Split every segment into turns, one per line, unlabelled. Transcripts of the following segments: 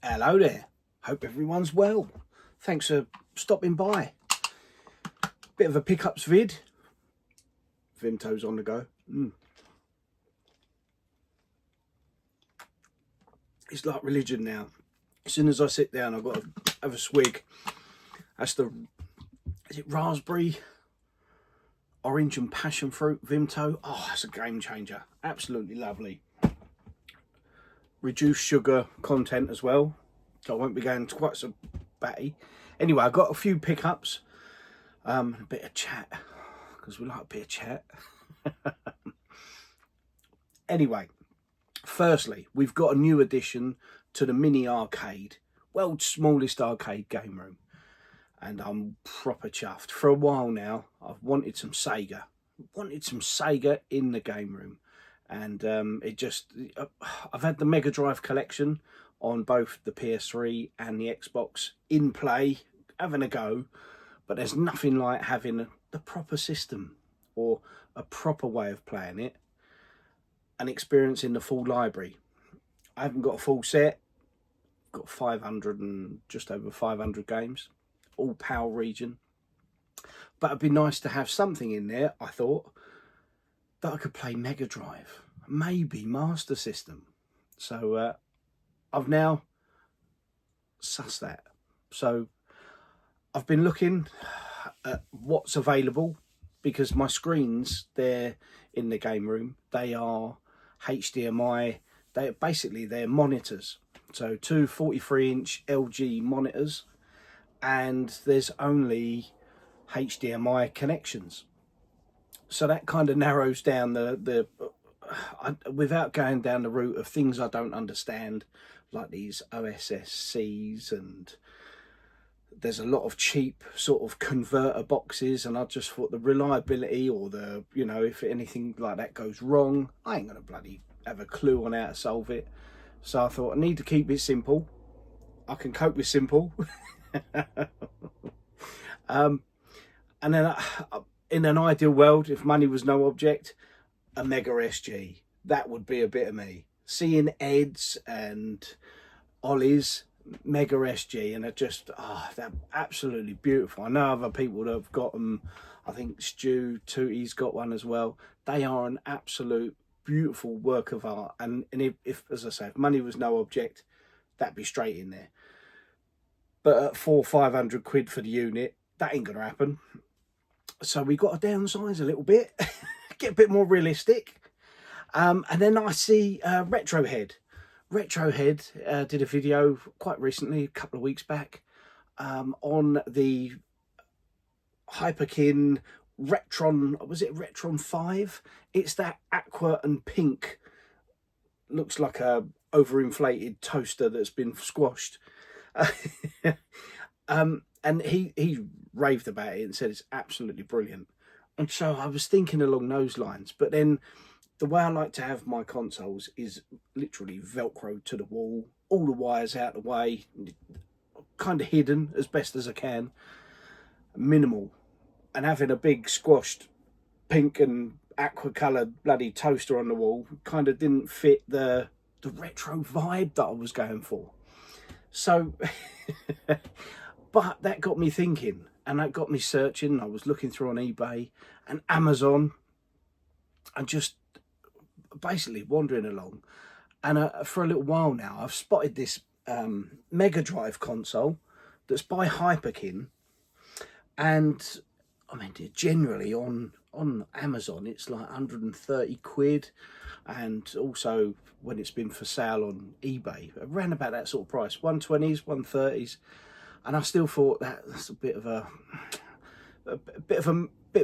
Hello there, hope everyone's well. Thanks for stopping by. Bit of a pickups vid. Vimto's on the go. It's like religion now. As soon as I sit down, I've got to have a swig. That's is it raspberry, orange and passion fruit Vimto? Oh, that's a game changer. Absolutely lovely. Reduced sugar content as well, so I won't be going quite so batty. Anyway, I've got a few pickups, a bit of chat, because we like a bit of chat. Anyway, firstly, we've got a new addition to the mini arcade, world's smallest arcade game room, and I'm proper chuffed. For a while now, I've wanted some Sega. In the game room. And I've had the Mega Drive collection on both the PS3 and the Xbox in play, having a go, but there's nothing like having the proper system or a proper way of playing it and experiencing the full library. I haven't got a full set, got 500 and just over 500 games, all PAL region, but it'd be nice to have something in there, I thought, that I could play Mega Drive, maybe Master System. So I've now sussed that. So I've been looking at what's available, because my screens there in the game room, they are HDMI. They're monitors. So two 43-inch LG monitors, and there's only HDMI connections. So that kind of narrows down without going down the route of things I don't understand, like these OSSCs, and there's a lot of cheap sort of converter boxes, and I just thought the reliability or if anything like that goes wrong, I ain't gonna bloody have a clue on how to solve it. So I thought I need to keep it simple. I can cope with simple. And then in an ideal world, if money was no object, a Mega SG. That would be a bit of me. Seeing Ed's and Ollie's Mega SG, and they're absolutely beautiful. I know other people that have got them. I think Stu Tootie's got one as well. They are an absolute beautiful work of art. And if as I say, if money was no object, that'd be straight in there. But at 400-500 quid for the unit, that ain't gonna happen. So we got to downsize a little bit, get a bit more realistic. And then I see Retrohead. Retrohead did a video quite recently, a couple of weeks back, on the Hyperkin Retron. Was it Retron 5? It's that aqua and pink, looks like a overinflated toaster that's been squashed. And he raved about it and said it's absolutely brilliant. And so I was thinking along those lines. But then the way I like to have my consoles is literally Velcro to the wall, all the wires out the way, kind of hidden as best as I can, minimal. And having a big squashed pink and aqua coloured bloody toaster on the wall kind of didn't fit the retro vibe that I was going for. So... But that got me thinking, and that got me searching. I was looking through on eBay and Amazon, and just basically wandering along. And for a little while now, I've spotted this Mega Drive console that's by Hyperkin. And I mean, generally on Amazon, it's like 130 quid. And also when it's been for sale on eBay, around about that sort of price, 120s, 130s. And I still thought that's a bit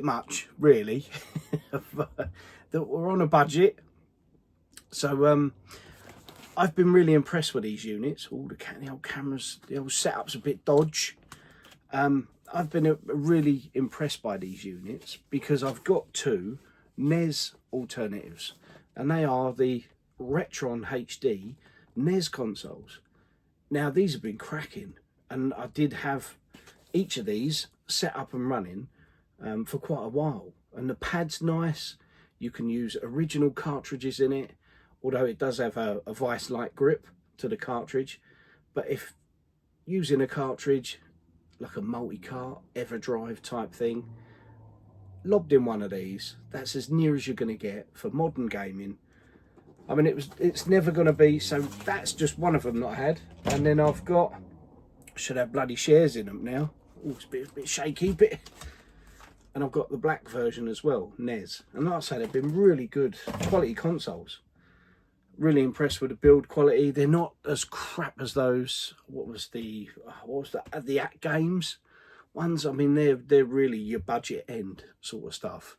much, really. That we're on a budget. So I've been really impressed with these units. All the old cameras, the old setup's a bit dodge. I've been really impressed by these units because I've got two NES alternatives, and they are the Retron HD NES consoles. Now these have been cracking. And I did have each of these set up and running for quite a while. And the pad's nice. You can use original cartridges in it, although it does have a vice-like grip to the cartridge. But if using a cartridge, like a multi-cart, EverDrive type thing, lobbed in one of these, that's as near as you're going to get for modern gaming. I mean, it's never going to be, so that's just one of them that I had. And then I've got, should have bloody shares in them now. Oh, it's a bit shaky, and I've got the black version as well, NES. And like I say, they've been really good quality consoles. Really impressed with the build quality. They're not as crap as those. What was the At Games ones? I mean, they're really your budget end sort of stuff.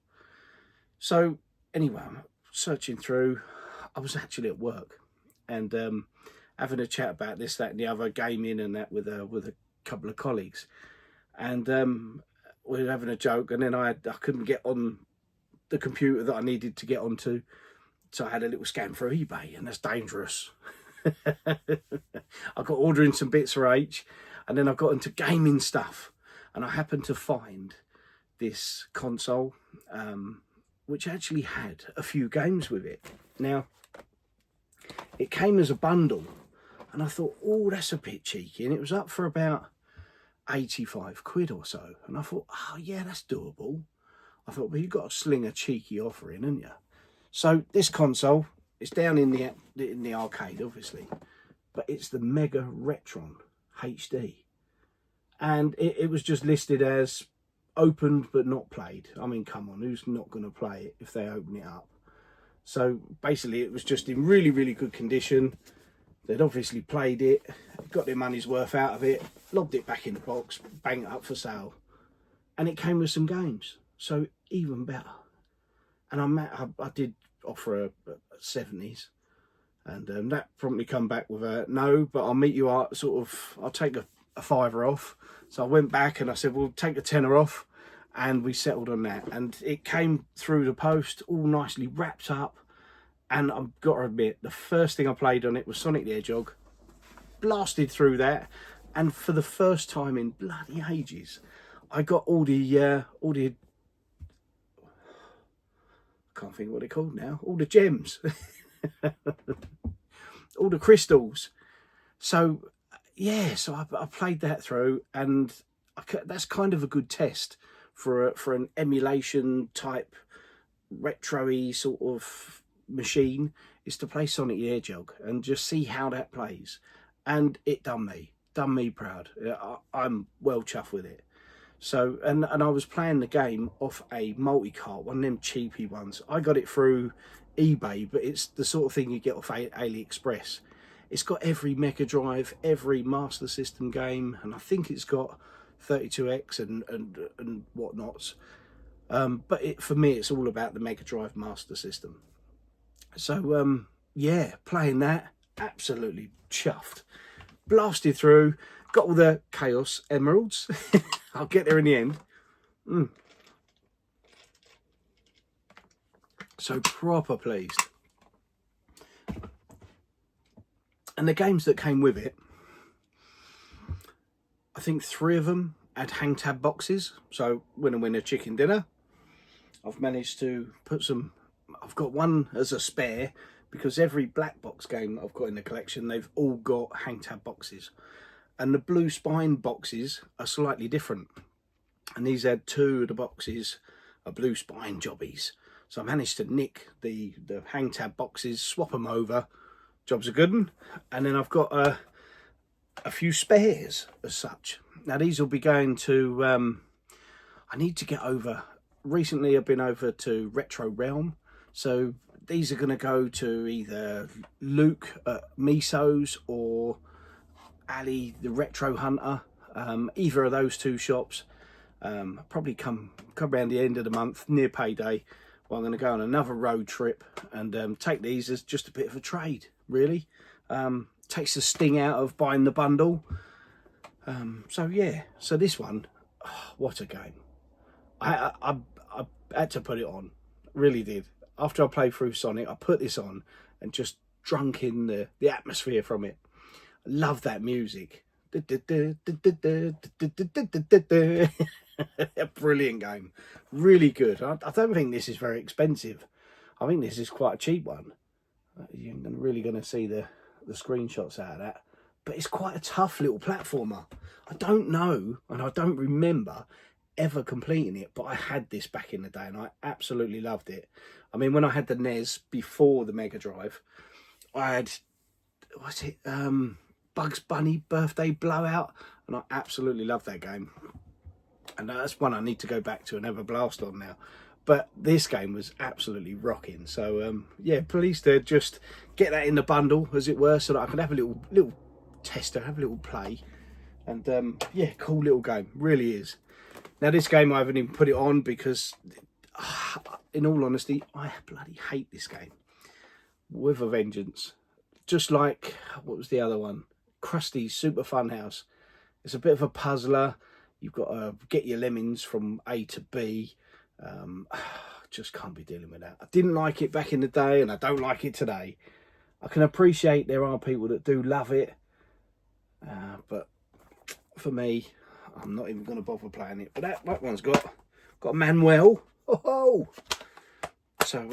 So anyway, I'm searching through. I was actually at work and having a chat about this, that, and the other, gaming and that with a couple of colleagues, and we were having a joke. And then I couldn't get on the computer that I needed to get onto. So I had a little scan through eBay, and that's dangerous. I got ordering some bits for H, and then I got into gaming stuff, and I happened to find this console, which actually had a few games with it. Now, it came as a bundle, and I thought, oh, that's a bit cheeky, and it was up for about 85 quid or so. And I thought, oh yeah, that's doable. I thought, well, you've got to sling a cheeky offer in, haven't you? So this console, it's down in the arcade, obviously, but it's the Mega Retron HD, and it was just listed as opened but not played. I mean, come on, who's not going to play it if they open it up? So basically, it was just in really, really good condition. They'd obviously played it, got their money's worth out of it, lobbed it back in the box, bang it up for sale, and it came with some games. So even better. And I did offer a 70s, and that promptly come back with a no, but I'll meet you out, sort of, I'll take a fiver off. So I went back and I said, we'll take a tenner off, and we settled on that. And it came through the post all nicely wrapped up, and I've got to admit, the first thing I played on it was Sonic the Hedgehog. Blasted through that, and for the first time in bloody ages, I got all the can't think what they're called now, all the gems, all the crystals. So yeah, so I played that through, and that's kind of a good test for an emulation type retro-y sort of machine, is to play Sonic the Hedgehog and just see how that plays. And it done me proud. I'm well chuffed with it. So, and I was playing the game off a multi-cart, one of them cheapy ones. I got it through eBay, but it's the sort of thing you get off AliExpress. It's got every Mega Drive, every Master System game, and I think it's got 32X and whatnots. But for me, it's all about the Mega Drive Master System. So, yeah, playing that, absolutely chuffed. Blasted through, got all the Chaos Emeralds. I'll get there in the end. So proper pleased. And the games that came with it, I think 3 of them had hang tab boxes. So winner chicken dinner. I've managed to put some, I've got one as a spare, because every black box game I've got in the collection, they've all got hang tab boxes. And the blue spine boxes are slightly different. And these had 2 of the boxes are blue spine jobbies. So I managed to nick the hang tab boxes, swap them over. Job's a good one. And then I've got a few spares as such. Now these will be going to, I need to get over, recently I've been over to Retro Realm. So these are going to go to either Luke at Miso's or Ali the Retro Hunter, either of those 2 shops. Probably come around the end of the month, near payday. Well, I'm going to go on another road trip and take these as just a bit of a trade, really. Takes the sting out of buying the bundle. So yeah, so this one, oh, what a game. I had to put it on, really did. After I played through Sonic, I put this on and just drunk in the atmosphere from it. Love that music. A brilliant game, really good. I don't think this is very expensive. I think this is quite a cheap one. You're really going to see the screenshots out of that. but it's quite a tough little platformer. I don't know, and I don't remember ever completing it, but I had this back in the day and I absolutely loved it. I mean, when I had the NES before the Mega Drive, I had, what's it, Bugs Bunny Birthday Blowout, and I absolutely loved that game. And that's one I need to go back to and have a blast on now. But this game was absolutely rocking. So yeah, pleased to just get that in the bundle, as it were, so that I can have a little tester, have a little play. And yeah, cool little game, really is. Now this game I haven't even put it on because, in all honesty, I bloody hate this game with a vengeance. Just like, what was the other one? Krusty's Super Fun House. It's a bit of a puzzler. You've got to get your lemmings from A to B. Just can't be dealing with that. I didn't like it back in the day and I don't like it today. I can appreciate there are people that do love it. But for me, I'm not even going to bother playing it. But that one's got a manual. Oh! So,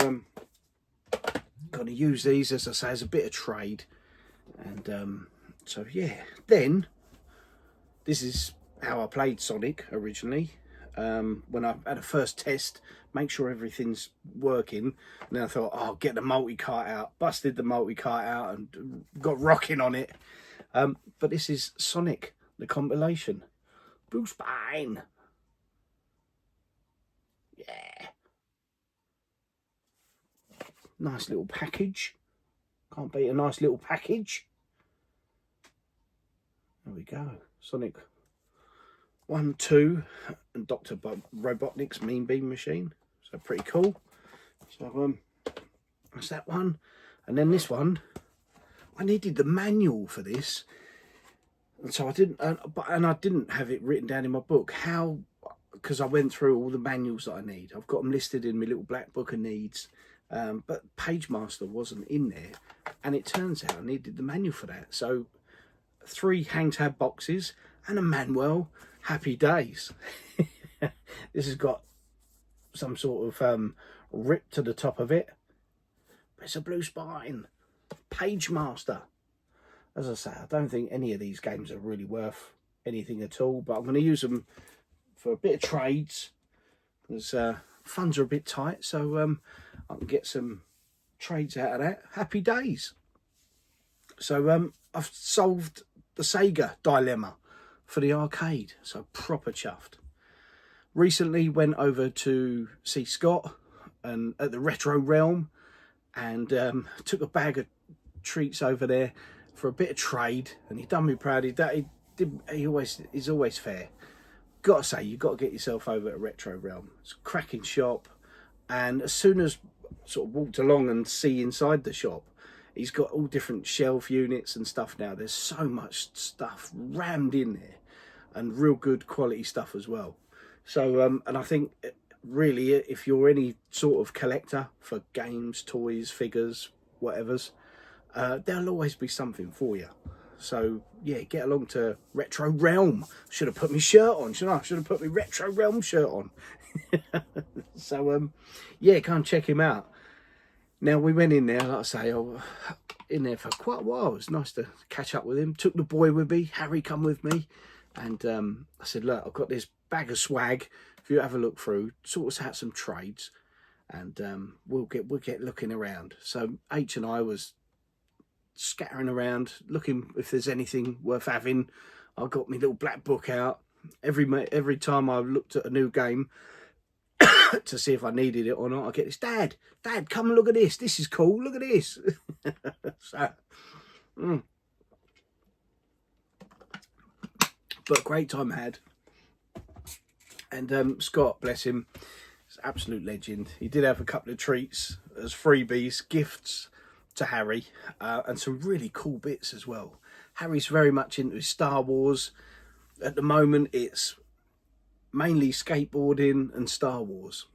going to use these, as I say, as a bit of trade. And so, yeah. Then, this is how I played Sonic originally. When I had a first test, make sure everything's working. And then I thought, oh, get the multi-cart out. Busted the multi-cart out and got rocking on it. But this is Sonic, the compilation. Blue Spine. Yeah. Nice little package. Can't beat a nice little package. There we go. Sonic 1, 2, and Dr. Robotnik's Mean Bean Machine. So pretty cool. So that's that one. And then this one, I needed the manual for this. And so I didn't, and I didn't have it written down in my book. How? Because I went through all the manuals that I need. I've got them listed in my little black book of needs. But Pagemaster wasn't in there. And it turns out I needed the manual for that. So 3 hang tab boxes and a manual. Happy days. This has got some sort of rip to the top of it. But it's a Blue Spine. Pagemaster. As I say, I don't think any of these games are really worth anything at all, but I'm going to use them for a bit of trades, because funds are a bit tight, so I can get some trades out of that. Happy days. So I've solved the Sega dilemma for the arcade, so proper chuffed. Recently went over to see Scott and at the Retro Realm, and took a bag of treats over there for a bit of trade, and he done me proud. He's always fair. Gotta say, you've got to get yourself over at Retro Realm. It's a cracking shop, and as soon as sort of walked along and see inside the shop, he's got all different shelf units and stuff now. There's so much stuff rammed in there, and real good quality stuff as well. So and I think really, if you're any sort of collector for games, toys, figures, whatevers, there'll always be something for you. So yeah, get along to Retro Realm. Should have put my shirt on, shouldn't I? Should have put my Retro Realm shirt on. So yeah, come and check him out. Now we went in there, like I say, in there for quite a while. It was nice to catch up with him. Took the boy with me. Harry come with me, and I said, look, I've got this bag of swag. If you have a look through, sort us out some trades, and we'll get looking around. So H and I was scattering around, looking if there's anything worth having. I got my little black book out. Every time I looked at a new game to see if I needed it or not, I get this, Dad, come and look at this. This is cool. Look at this. So, but great time had. And Scott, bless him, is an absolute legend. He did have a couple of treats as freebies, gifts to Harry, and some really cool bits as well. Harry's very much into his Star Wars. At the moment, it's mainly skateboarding and Star Wars.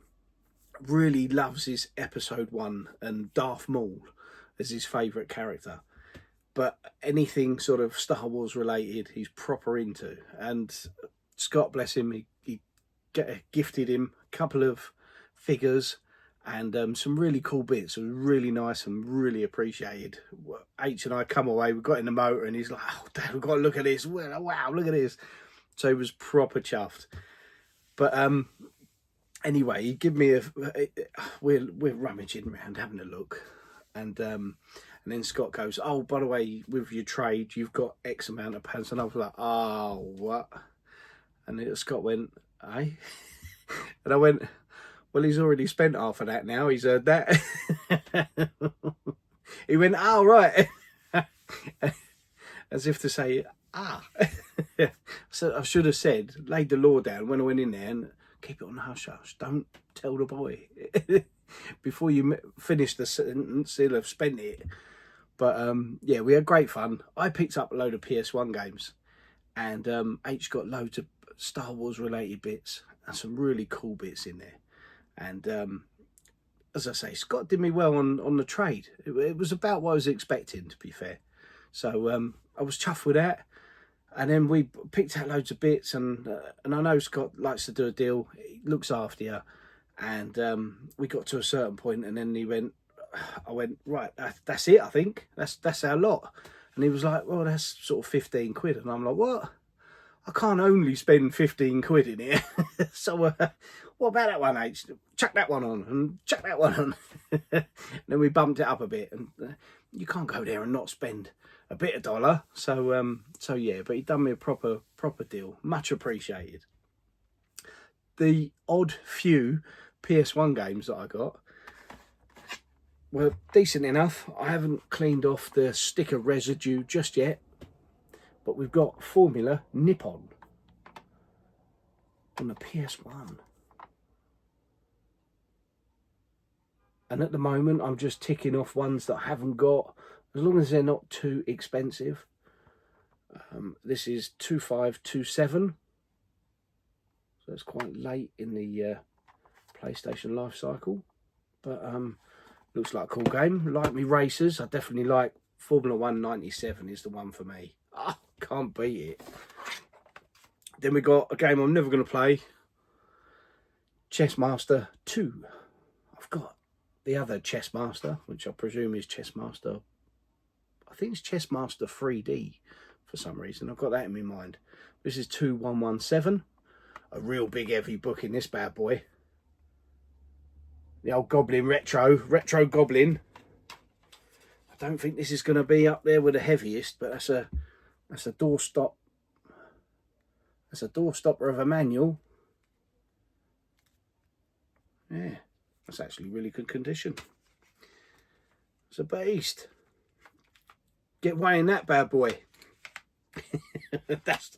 Really loves his Episode 1 and Darth Maul as his favourite character. But anything sort of Star Wars related, he's proper into. And Scott, bless him, he gifted him a couple of figures and some really cool bits. It was really nice and really appreciated. H and I come away, we got in the motor, and he's like, "Oh, Dad, we've got to look at this. Wow, look at this." So he was proper chuffed. But anyway, he give me we're rummaging around having a look, and then Scott goes, "Oh, by the way, with your trade, you've got X amount of pounds." And I was like, "Oh, what?" And then Scott went, "Eh?" And I went, "Well, he's already spent half of that now. He's heard that." He went, "Oh, right." As if to say, "Ah." So I should have said, laid the law down when I went in there, and keep it on the hush hush. Don't tell the boy. Before you finish the sentence, he'll have spent it. But yeah, we had great fun. I picked up a load of PS1 games, and H got loads of Star Wars related bits and some really cool bits in there. And as I say, Scott did me well on the trade. It was about what I was expecting, to be fair. So I was chuffed with that. And then we picked out loads of bits, and I know Scott likes to do a deal. He looks after you. And we got to a certain point, and then I went, "Right, that's it, I think. That's our lot." And he was like, "Well, that's sort of 15 quid. And I'm like, "What? I can't only spend 15 quid in here." So what about that one, H? Chuck that one on, and chuck that one on. And then we bumped it up a bit, and you can't go there and not spend a bit of dollar. So yeah, but he done me a proper deal. Much appreciated. The odd few PS1 games that I got were decent enough. I haven't cleaned off the sticker residue just yet, but we've got Formula Nippon on the PS1. And at the moment, I'm just ticking off ones that I haven't got, as long as they're not too expensive. This is 2527. So it's quite late in the PlayStation life cycle. But looks like a cool game. Like me racers, I definitely like Formula 1 97 is the one for me. Oh, can't beat it. Then we got a game I'm never going to play. Chessmaster 2. I've got the other Chessmaster, which I presume is Chessmaster. I think it's Chessmaster 3D for some reason. I've got that in my mind. This is 2117. A real big heavy book in this bad boy. The old Goblin Retro Goblin. I don't think this is going to be up there with the heaviest, but that's a doorstop. That's a doorstopper of a manual. Yeah, that's actually really good condition. It's a beast. Get weighing that bad boy. That's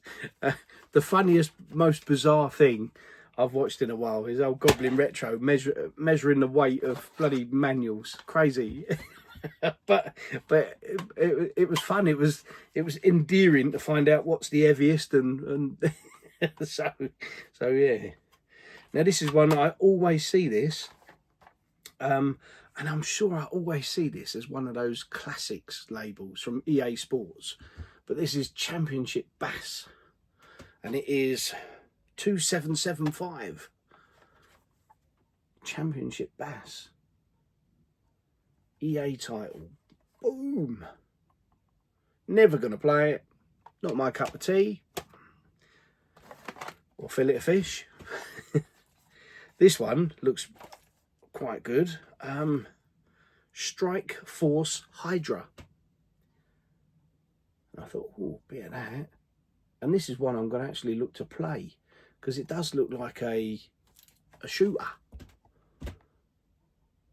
the funniest, most bizarre thing I've watched in a while is old Goblin Retro measuring the weight of bloody manuals. Crazy. but it was fun. It was endearing to find out what's the heaviest, and so yeah. Now this is one I always see this, and I'm sure I always see this as one of those classics labels from EA Sports, but this is Championship Bass, and it is 2775. Championship Bass. EA title. Boom. Never going to play it. Not my cup of tea. Or fillet of fish. This one looks quite good. Strike Force Hydra. And I thought, oh, bit of that. And this is one I'm going to actually look to play, because it does look like a shooter.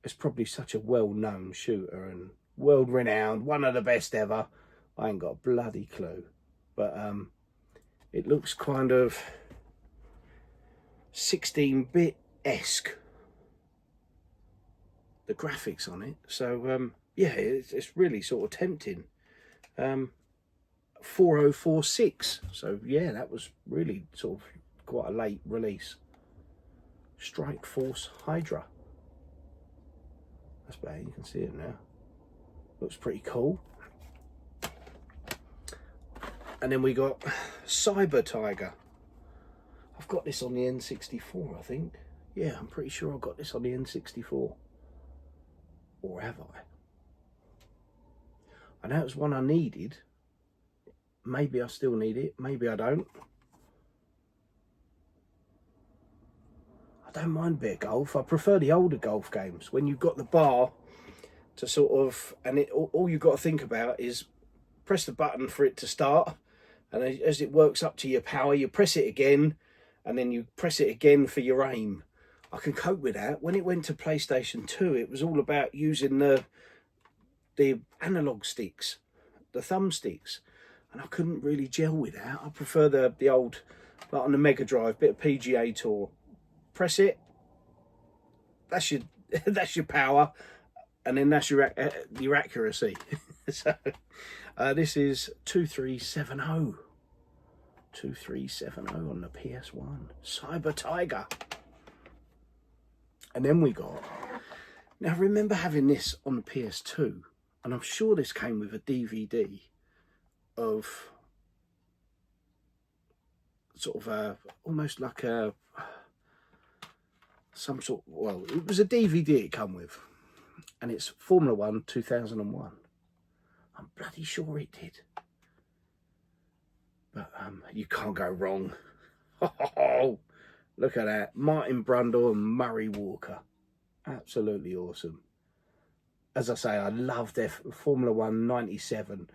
It's probably such a well-known shooter and world-renowned, one of the best ever. I ain't got a bloody clue. But it looks kind of 16-bit-esque, the graphics on it. So, yeah, it's really sort of tempting. 4046. So, yeah, that was really sort of quite a late release. Strike Force Hydra. That's better, you can see it now. Looks pretty cool. And then we got Cyber Tiger. I've got this on the N64, I think. Yeah, I'm pretty sure I've got this on the N64. Or have I? I know it was one I needed. Maybe I still need it. Maybe I don't. I don't mind a bit of golf. I prefer the older golf games when you've got the bar to sort of, and all you've got to think about is press the button for it to start, and as it works up to your power, you press it again, and then you press it again for your aim. I can cope with that. When it went to PlayStation 2, it was all about using the analog sticks, the thumbsticks, and I couldn't really gel with that. I prefer the old, like on the Mega Drive, bit of PGA Tour. Press it, that's your that's your power, and then that's your accuracy. So this is 2370. 2370 on the PS1. Cyber Tiger. And then we got, now I remember having this on the PS2, and I'm sure this came with a DVD of sort of a, almost like a, some sort, well, it was a DVD it come with, and it's Formula 1 2001. I'm bloody sure it did. But you can't go wrong. Oh, look at that. Martin Brundle and Murray Walker. Absolutely awesome. As I say, I loved Formula 1 97.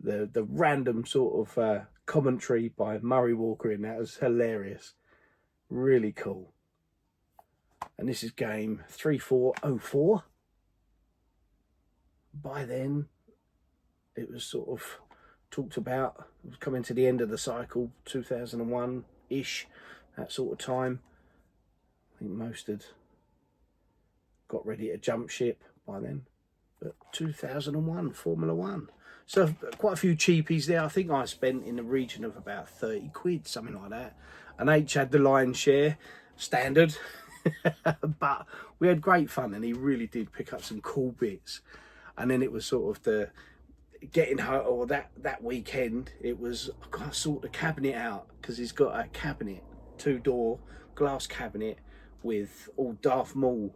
The random sort of commentary by Murray Walker in that was hilarious. Really cool. And this is game 3404. By then, it was sort of talked about, it was coming to the end of the cycle, 2001-ish, that sort of time. I think most had got ready to jump ship by then. But 2001, Formula 1. So quite a few cheapies there. I think I spent in the region of about 30 quid, something like that. And H had the lion's share, standard. But we had great fun, and he really did pick up some cool bits. And then it was sort of the getting home, or that weekend, it was, I got to sort the cabinet out, because he's got a cabinet, 2-door glass cabinet with all Darth Maul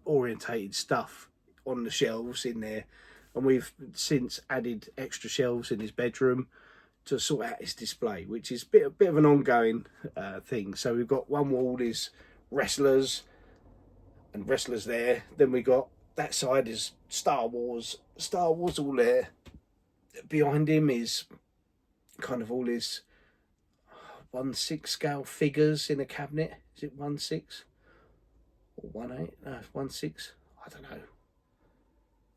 orientated stuff on the shelves in there. And we've since added extra shelves in his bedroom to sort out his display, which is a bit of an ongoing thing. So we've got one wall is wrestlers and wrestlers there. Then we got that side is Star Wars all there. Behind him is kind of all his 1/6 scale figures in a cabinet. Is it 1/6 or 1/8? No, 1/6. I don't know.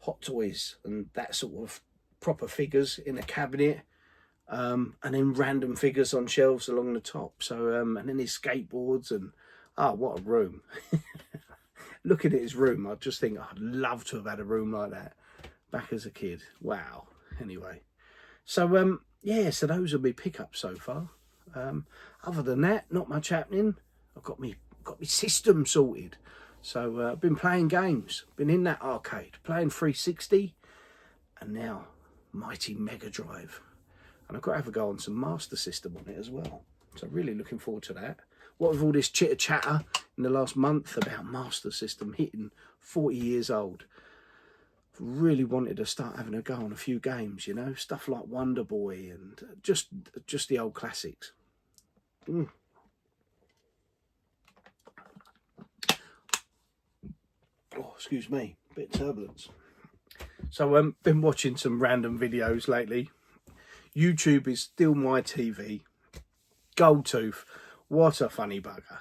Hot toys and that sort of proper figures in a cabinet, and then random figures on shelves along the top. So and then his skateboards, and what a room. Looking at his room, I just think I'd love to have had a room like that back as a kid. Wow. Anyway, so yeah, so those are my pickups so far. Other than that, not much happening. I've got my system sorted. So I've been playing games, been in that arcade, playing 360, and now mighty Mega Drive. And I've got to have a go on some Master System on it as well. So really looking forward to that. What with all this chitter chatter in the last month about Master System hitting 40 years old, I've really wanted to start having a go on a few games, you know, stuff like Wonder Boy and just the old classics. Oh, excuse me, bit of turbulence. So I've been watching some random videos lately. YouTube is still my TV. Goldtooth, what a funny bugger.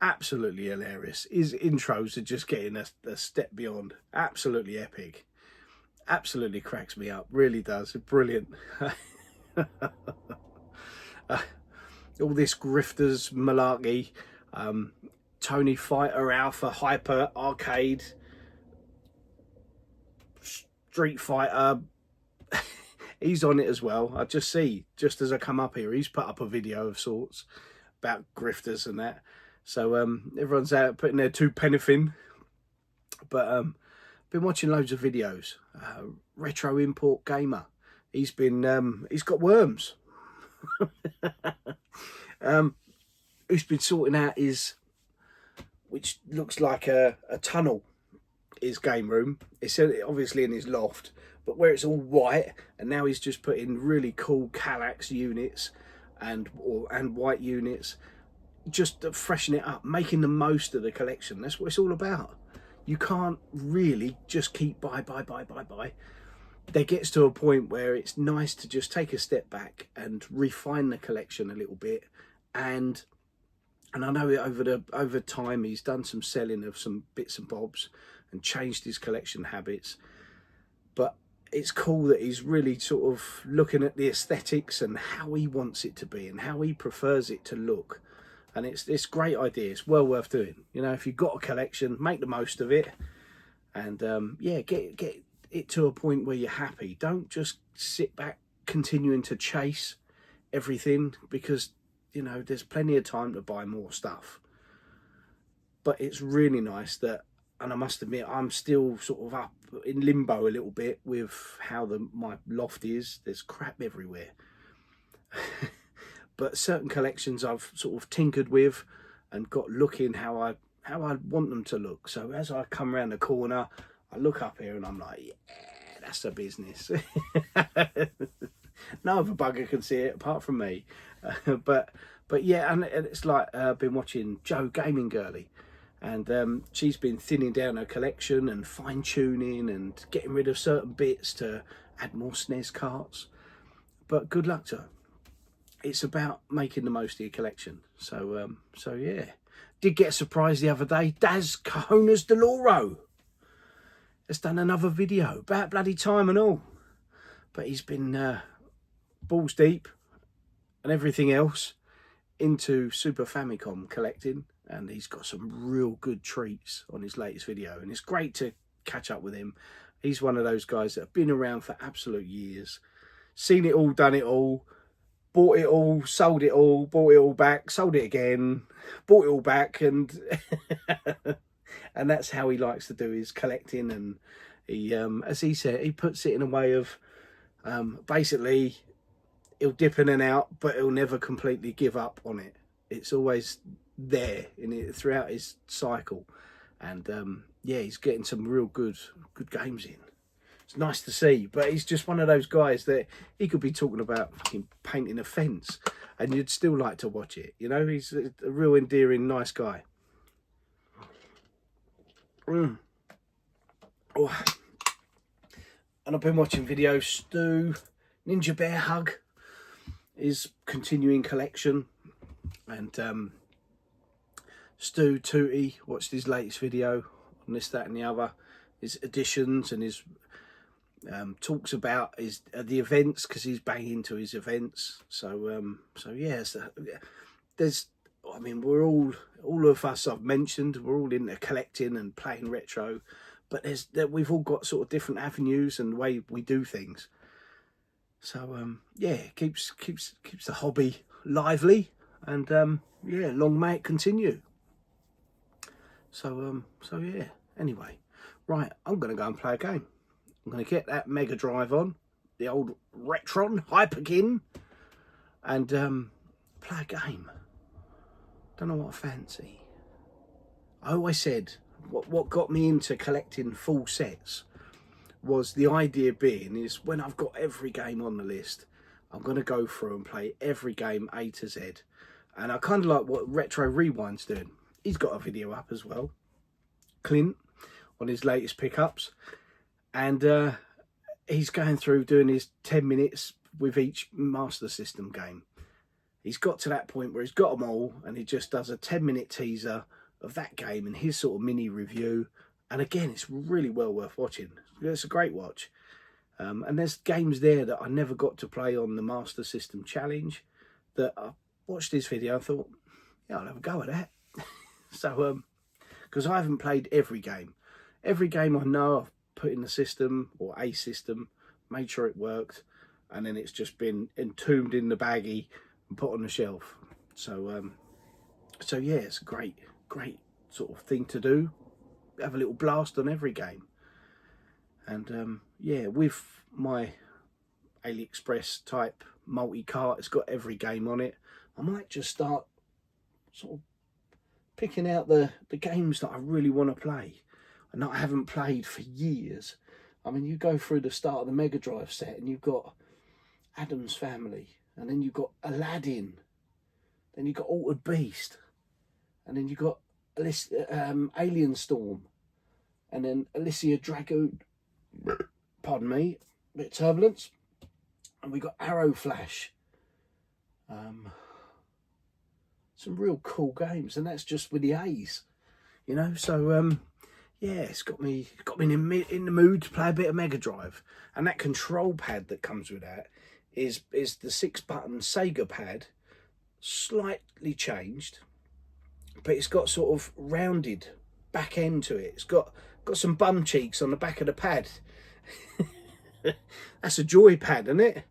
Absolutely hilarious. His intros are just getting a step beyond. Absolutely epic. Absolutely cracks me up. Really does. Brilliant. All this grifters malarkey. Tony Fighter, Alpha, Hyper, Arcade, Street Fighter. He's on it as well. I just see, just as I come up here, he's put up a video of sorts about grifters and that. So everyone's out putting their 2 pence in. But been watching loads of videos. Retro Import Gamer. He's got worms. Who's been sorting out his, which looks like a tunnel his game room. It's obviously in his loft, but where it's all white, and now he's just put in really cool Kallax units and white units, just to freshen it up, making the most of the collection. That's what it's all about. You can't really just keep buy. There gets to a point where it's nice to just take a step back and refine the collection a little bit. And I know over time he's done some selling of some bits and bobs and changed his collection habits. But it's cool that he's really sort of looking at the aesthetics and how he wants it to be and how he prefers it to look. And it's great idea. It's well worth doing. You know, if you've got a collection, make the most of it. And yeah, get it to a point where you're happy. Don't just sit back continuing to chase everything, because, you know, there's plenty of time to buy more stuff. But it's really nice that, and I must admit, I'm still sort of up in limbo a little bit with how my loft is. There's crap everywhere. But certain collections I've sort of tinkered with and got looking how I want them to look. So as I come around the corner, I look up here and I'm like, yeah, that's the business. No other bugger can see it apart from me. But yeah, and it's like I've been watching Joe Gaming Girly, and she's been thinning down her collection and fine-tuning and getting rid of certain bits to add more SNES carts. But good luck to her. It's about making the most of your collection. So yeah. Did get a surprise the other day. Daz Cajonas Deloro has done another video about bloody time and all. But he's been balls deep and everything else into Super Famicom collecting. And he's got some real good treats on his latest video. And it's great to catch up with him. He's one of those guys that have been around for absolute years. Seen it all, done it all. Bought it all, sold it all, bought it all back, sold it again, bought it all back, and and that's how he likes to do his collecting. And he, as he said, he puts it in a way of basically he'll dip in and out, but he'll never completely give up on it. It's always there in it throughout his cycle, and yeah, he's getting some real good games in. It's nice to see, but he's just one of those guys that he could be talking about fucking painting a fence and you'd still like to watch it. You know, he's a real endearing, nice guy. Oh. And I've been watching videos. Stu, Ninja Bear Hug is continuing collection, and Stu Tootie watched his latest video on this, that and the other, his additions and his talks about his the events, because he's bang into his events. So yeah, there's, I mean, we're all of us I've mentioned, we're all into collecting and playing retro, but we've all got sort of different avenues and the way we do things. So yeah, it keeps the hobby lively, and yeah, long may it continue. So yeah. Anyway, right, I'm gonna go and play a game. I'm going to get that Mega Drive on, the old Retron, Hyperkin, and play a game. Don't know what I fancy. I always said, what got me into collecting full sets was the idea being is when I've got every game on the list, I'm going to go through and play every game A to Z. And I kind of like what Retro Rewind's doing. He's got a video up as well, Clint, on his latest pickups. And he's going through doing his 10 minutes with each Master System game. He's got to that point where he's got them all, and he just does a 10-minute teaser of that game and his sort of mini review. And again, it's really well worth watching. It's a great watch. And there's games there that I never got to play on the Master System Challenge that I watched this video and thought, yeah, I'll have a go at that. So, because I haven't played every game. Every game I know I've put in the system, or a system, made sure it worked, and then it's just been entombed in the baggie and put on the shelf. So so yeah, it's a great sort of thing to do. Have a little blast on every game. And yeah, with my AliExpress type multi-cart, it's got every game on it. I might just start sort of picking out the games that I really want to play. and I haven't played for years. I mean, you go through the start of the Mega Drive set and you've got Adam's Family, and then you've got Aladdin, then you've got Altered Beast, and then you've got Alien Storm, and then Alicia Dragoon, pardon me, a bit of turbulence, and we got Arrow Flash. Some real cool games, and that's just with the A's, you know. So yeah, it's got me in the mood to play a bit of Mega Drive. And that control pad that comes with that is the 6-button Sega pad, slightly changed, but it's got sort of rounded back end to it. It's got some bum cheeks on the back of the pad. That's a joy pad, isn't it?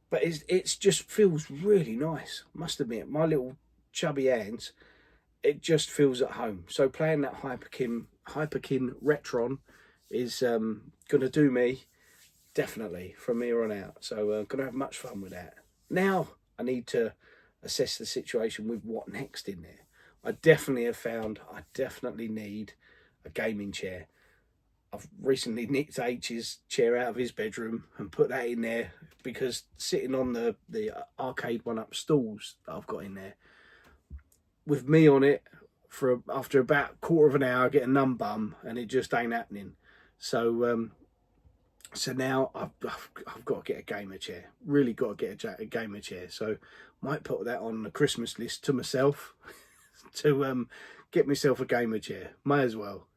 But it's just feels really nice. Must admit, my little chubby hands, it just feels at home. So playing that Hyperkin Retron is gonna do me definitely from here on out. So gonna have much fun with that. Now I need to assess the situation with what next in there. I definitely have found I definitely need a gaming chair. I've recently nicked H's chair out of his bedroom and put that in there, because sitting on the arcade one-up stools that I've got in there, with me on it for after about a quarter of an hour, I get a numb bum and it just ain't happening. So so now I've got to get a gamer chair. Really got to get a gamer chair. So might put that on the Christmas list to myself to get myself a gamer chair. May as well.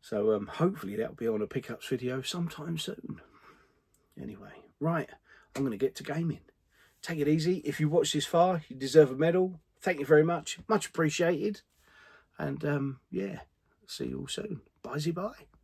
So hopefully that'll be on a pickups video sometime soon. Anyway, right, I'm going to get to gaming. Take it easy. If you watched this far, you deserve a medal. Thank you very much. Much appreciated. And yeah, see you all soon. Bye-bye.